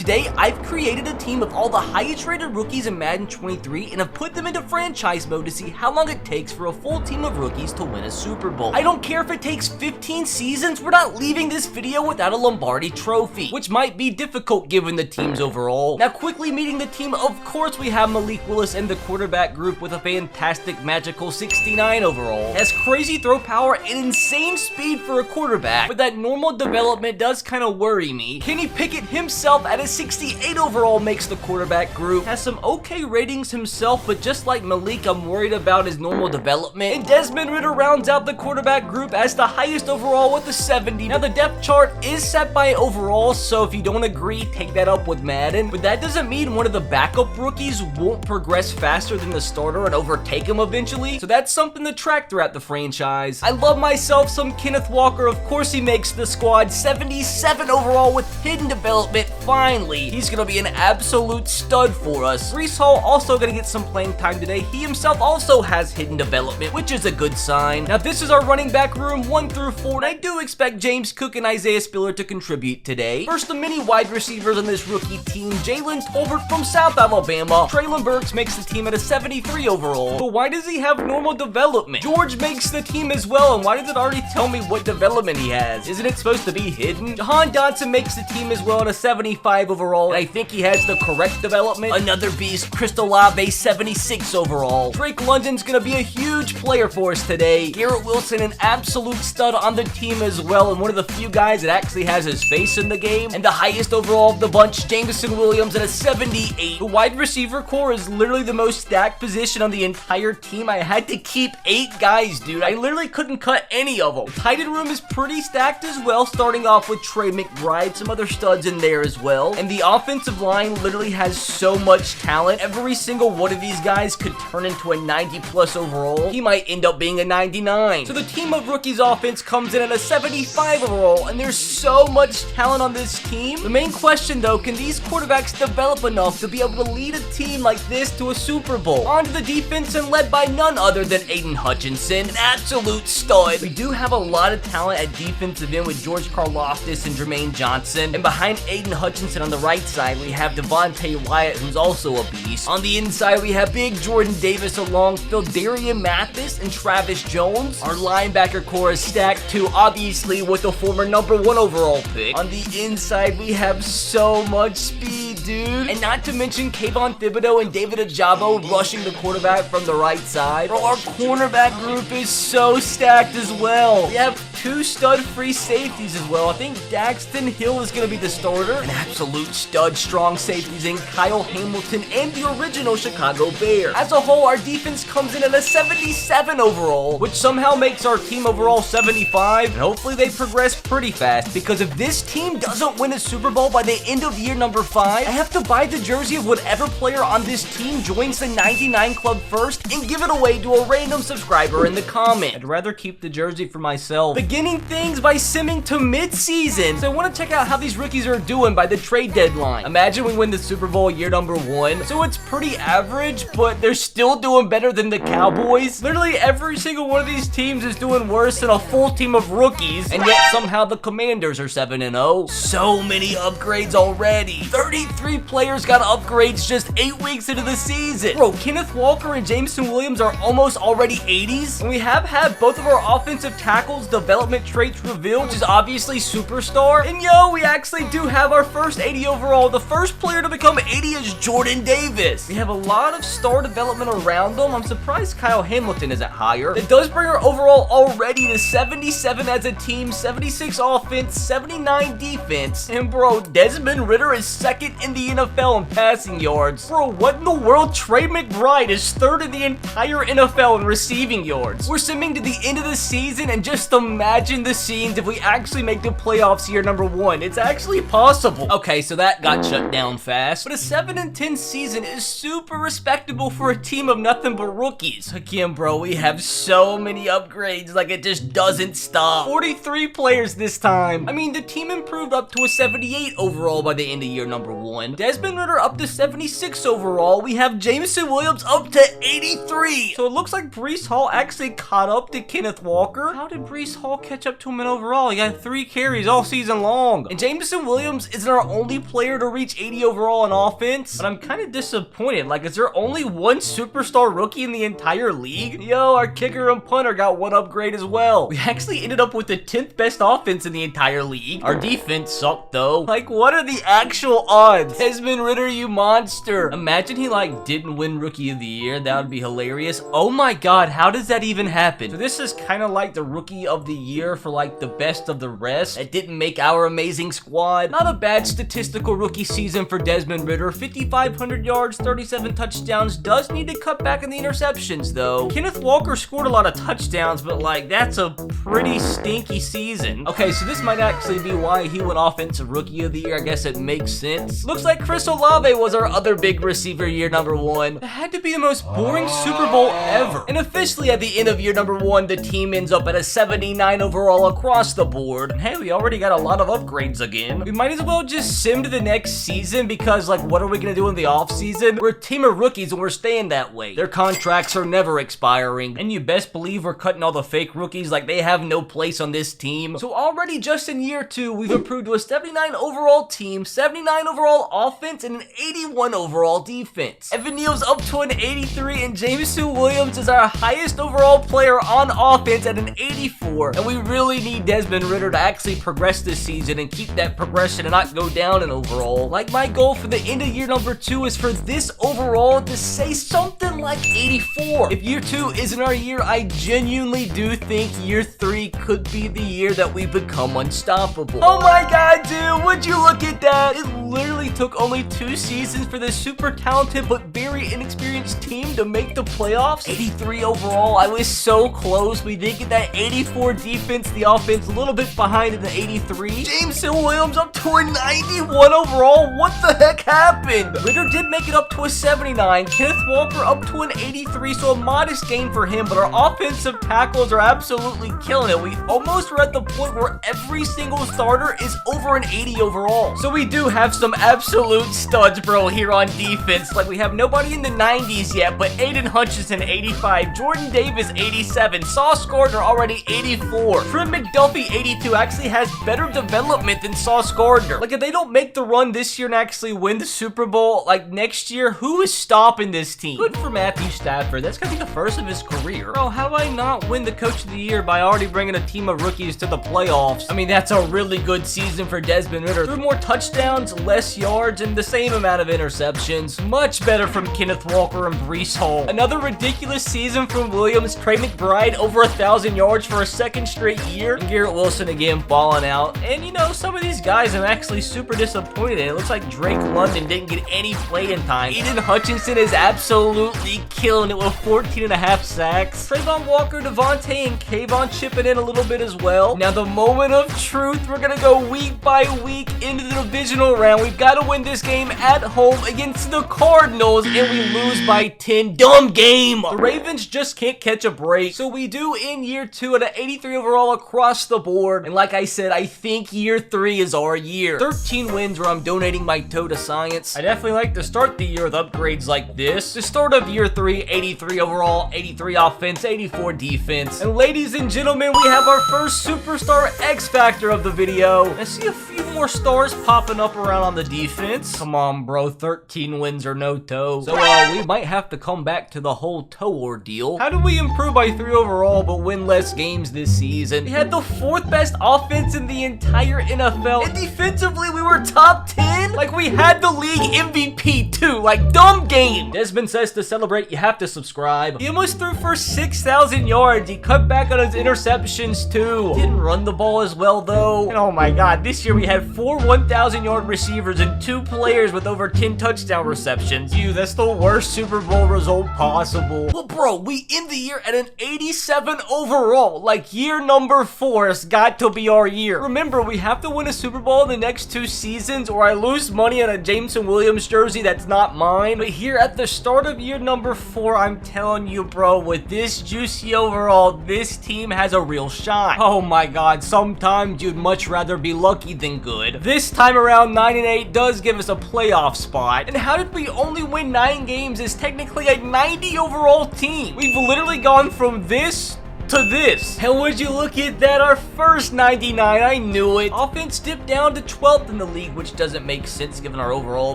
today I've created a team of all the highest rated rookies in Madden 23 and have put them into franchise mode to see how long it takes for a full team of rookies to win a Super Bowl. I don't care if it takes 15 seasons, we're not leaving this video without a Lombardi trophy, which might be difficult given the teams overall. Now quickly meeting the team, of course we have Malik Willis and the quarterback group with a fantastic magical 69 overall. Has crazy throw power and insane speed for a quarterback, but that normal development does kind of worry me. Kenny Pickett himself at a 68 overall makes the quarterback group. Has some okay ratings himself, but just like Malik, I'm worried about his normal development. And Desmond Ridder rounds out the quarterback group as the highest overall with a 70. Now the depth chart is set by overall, so if you don't agree, take that up with Madden. But that doesn't mean one of the backup rookies won't progress faster than the starter and overtake him eventually. So that's something to track throughout the franchise. I love myself some Kenneth Walker. Of course he makes the squad. 77 overall with hidden development. Finally, he's gonna be an absolute stud for us. Breece Hall also gonna get some playing time today. He himself also has hidden development, which is a good sign. Now this is our running back room 1 through 4, and I do expect James Cook and Isaiah Spiller to contribute today. First, the mini wide receivers on this rookie team. Jalen Tolbert from South Alabama. Traylon Burks makes the team at a 73 overall. But why does he have normal development? George makes the team as well, and why does it already tell me what development he has? Isn't it supposed to be hidden? Jahan Dotson makes the team as well at a 75 overall, and I think he has the correct development. Another beast, Chris Olave, 76 overall. Drake London's gonna be a huge player for us today. Garrett Wilson, an absolute stud on the team as well, and one of the few guys that actually has his face in the game. And the highest overall of the bunch, Jameson Williams at a 78. The wide receiver core is literally the most stacked position on the entire team. I had to keep 8 guys, dude. I literally couldn't cut any of them. The tight end room is pretty stacked as well, starting off with Trey McBride, some other studs in there as well. And the offensive line literally has so much talent. Every single one of these guys could turn into a 90 plus overall. He might end up being a 99. So the team of rookies offense comes in at a 75 overall, and there's so much talent on this team. The main question though, can these quarterbacks develop enough to be able to lead a team like this to a Super Bowl? On to the defense, and led by none other than Aiden Hutchinson, an absolute stud. We do have a lot of talent at defensive end with George Karlaftis and Jermaine Johnson. And behind Aiden Hutchinson on the right side, we have Devontae Wyatt, who's also a beast. On the inside, we have big Jordan Davis along Phildarian Mathis and Travis Jones. Our linebacker core is stacked too, obviously, with the former #1 overall pick. On the inside, we have so much speed, dude. And not to mention Kayvon Thibodeau and David Ajabo rushing the quarterback from the right side. Bro, our cornerback group is so stacked as well. We have 2 stud free safeties as well. I think Daxton Hill is going to be the starter. An absolute stud strong safeties in Kyle Hamilton and the original Chicago Bear. As a whole, our defense comes in at a 77 overall, which somehow makes our team overall 75. And hopefully they progress pretty fast, because if this team doesn't win a Super Bowl by the end of year number 5, I have to buy the jersey of whatever player on this team joins the 99 club first and give it away to a random subscriber in the comment. I'd rather keep the jersey for myself. Beginning things by simming to mid-season. So I want to check out how these rookies are doing by the trade deadline. Imagine we win the Super Bowl year number 1. So it's pretty average, but they're still doing better than the Cowboys. Literally every single one of these teams is doing worse than a full team of rookies, and yet somehow the Commanders are 7-0. So many upgrades already. 33 players got upgrades just 8 weeks into the season. Bro, Kenneth Walker and Jameson Williams are almost already 80s, and we have had both of our offensive tackles development traits revealed, which is obviously superstar. And yo, we actually do have our first 80 overall. The first player to become 80 is Jordan Davis. We have a lot of star development around them. I'm surprised Kyle Hamilton isn't higher. That does bring our overall already to 77 as a team, 76 offense, 79 defense. And bro, Desmond Ridder is 2nd in the NFL in passing yards. Bro, what in the world? Trey McBride is 3rd in the entire NFL in receiving yards. We're simming to the end of the season, and just imagine the scenes if we actually make the playoffs year number 1. It's actually possible. Okay, so that got shut down fast, but a 7-10 season is super respectable for a team of nothing but rookies. Again, bro, we have so many upgrades, like it just doesn't stop. 43 players this time. I mean, the team improved up to a 78 overall by the end of year number 1. Desmond Ridder up to 76 overall. We have Jameson Williams up to 83. So it looks like Breece Hall actually caught up to Kenneth Walker. How did Breece Hall I'll catch up to him in overall. He got 3 carries all season long. And Jameson Williams isn't our only player to reach 80 overall in offense, but I'm kind of disappointed. Like, is there only one superstar rookie in the entire league? Yo, our kicker and punter got 1 upgrade as well. We actually ended up with the 10th best offense in the entire league. Our defense sucked though. Like, what are the actual odds? Desmond Ridder, you monster. Imagine he like didn't win Rookie of the Year. That would be hilarious. Oh my god, how does that even happen? So this is kind of like the Rookie of the Year for like the best of the rest. It didn't make our amazing squad. Not a bad statistical rookie season for Desmond Ridder. 5,500 yards, 37 touchdowns. Does need to cut back in the interceptions though. Kenneth Walker scored a lot of touchdowns, but like that's a pretty stinky season. Okay, so this might actually be why he went Offensive Rookie of the Year. I guess it makes sense. Looks like Chris Olave was our other big receiver year number 1. It had to be the most boring Super Bowl ever. And officially at the end of year number 1, the team ends up at a 79 overall across the board. And hey, we already got a lot of upgrades again. We might as well just sim to the next season because like what are we gonna do in the off season? We're a team of rookies and we're staying that way. Their contracts are never expiring. And you best believe we're cutting all the fake rookies. Like they have no place on this team. So already just in year 2, we've improved to a 79 overall team, 79 overall offense, and an 81 overall defense. Evan Neal's up to an 83, and Jameson Williams is our highest overall player on offense at an 84. And we really need Desmond Ridder to actually progress this season and keep that progression and not go down in overall. Like my goal for the end of year number 2 is for this overall to say something like 84. If year 2 isn't our year, I genuinely do think year 3 could be the year that we become unstoppable. Oh my god, dude, would you look at that? It literally took only 2 seasons for this super talented but very inexperienced team to make the playoffs. 83 overall, I was so close. We did get that 84 defense, the offense a little bit behind in the 83. Jameson Williams up to a 91 overall. What the heck happened? Ridder did make it up to a 79. Kenneth Walker up to an 83, so a modest gain for him, but our offensive tackles are absolutely killing it. We almost were at the point where every single starter is over an 80 overall. So we do have some absolute studs, bro, here on defense. Like, we have nobody in the 90s yet, but Aiden Hutchinson, 85. Jordan Davis, 87. Sauce Gardner, already 84. Trim McDuffie, 82, actually has better development than Sauce Gardner. Like, if they don't make the run this year and actually win the Super Bowl, like, next year, who is stopping this team? Good for Matthew Stafford. That's gonna be the first of his career. Bro, how do I not win the Coach of the Year by already bringing a team of rookies to the playoffs? I mean, that's a really good season for Desmond Ridder. 3 more touchdowns, less yards, and the same amount of interceptions. Much better from Kenneth Walker and Breece Hall. Another ridiculous season from Williams. Trey McBride over 1,000 yards for a 2nd straight year. And Garrett Wilson again falling out. And you know, some of these guys I'm actually super disappointed in. It looks like Drake London didn't get any playing time. Aiden Hutchinson is absolutely killing it with 14.5 sacks. Trayvon Walker, Devontae, and Kayvon chipping in a little bit as well. Now the moment of truth, we're gonna go week by week into the divisional round. We've got to win this game at home against the Cardinals, and we lose by 10. Dumb game. The Ravens just can't catch a break. So we do in year 2 at an 83 overall across the board. And like I said, I think year 3 is our year. 13 wins where I'm donating my toe to science. I definitely like to start the year with upgrades like this. The start of year 3, 83 overall, 83 offense, 84 defense. And ladies and gentlemen, we have our first superstar X Factor of the video. I see a few more stars popping up around on the defense. Come on, bro. 13 wins or no toe. So, we might have to come back to the whole toe ordeal. How do we improve by 3 overall but win less games this season? We had the 4th best offense in the entire NFL. And defensively, we were top 10? Like, we had the league MVP too. Like, dumb game. Desmond says to celebrate, you have to subscribe. He almost threw for 6,000 yards. He cut back on his interceptions too. Didn't run the ball as well though. And oh my god, this year we had 4 1,000-yard receivers and 2 players with over 10 touchdown receptions. Dude, that's the worst Super Bowl result possible. Well, bro, we end the year at an 87 overall. Like, year number 4 has got to be our year. Remember, we have to win a Super Bowl in the next 2 seasons or I lose money on a Jameson Williams jersey that's not mine. But here at the start of year number 4, I'm telling you, bro, with this juicy overall, this team has a real shot. Oh my god, sometimes you'd much rather be lucky than good. This time around, 9-8 does give us a playoff spot. And how did we only win 9 games as technically a 90 overall team? We've literally gone from this to this. And would you look at that, our first 99, I knew it. Offense dipped down to 12th in the league, which doesn't make sense given our overall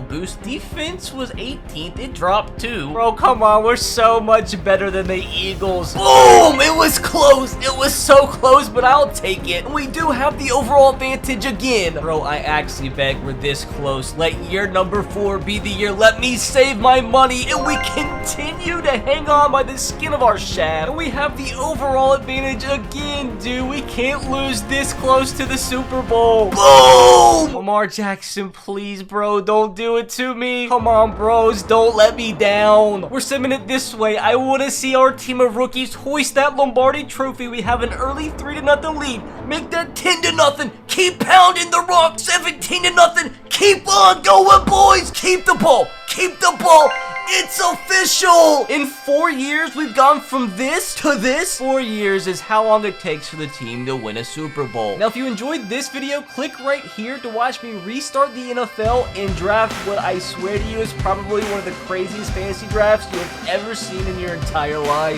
boost. Defense was 18th, it dropped 2. Bro, come on, we're so much better than the Eagles. Boom, it was close. It was so close, but I'll take it. We do have the overall advantage again. Bro, I actually beg we're this close. Let year number 4 be the year. Let me save my money, and we continue to hang on by the skin of our shaft. And we have the overall advantage again, dude. We can't lose this close to the Super Bowl. Boom! Lamar Jackson, please, bro, don't do it to me. Come on, bros, don't let me down. We're sending it this way. I want to see our team of rookies hoist that Lombardi trophy. We have an early 3-0 lead. Make that 10-0. Keep pounding the rock. 17-0. Keep on going, boys. Keep the ball. Keep the ball. It's official! In 4 years, we've gone from this to this. 4 years is how long it takes for the team to win a Super Bowl. Now, if you enjoyed this video, click right here to watch me restart the NFL and draft what I swear to you is probably one of the craziest fantasy drafts you have ever seen in your entire life.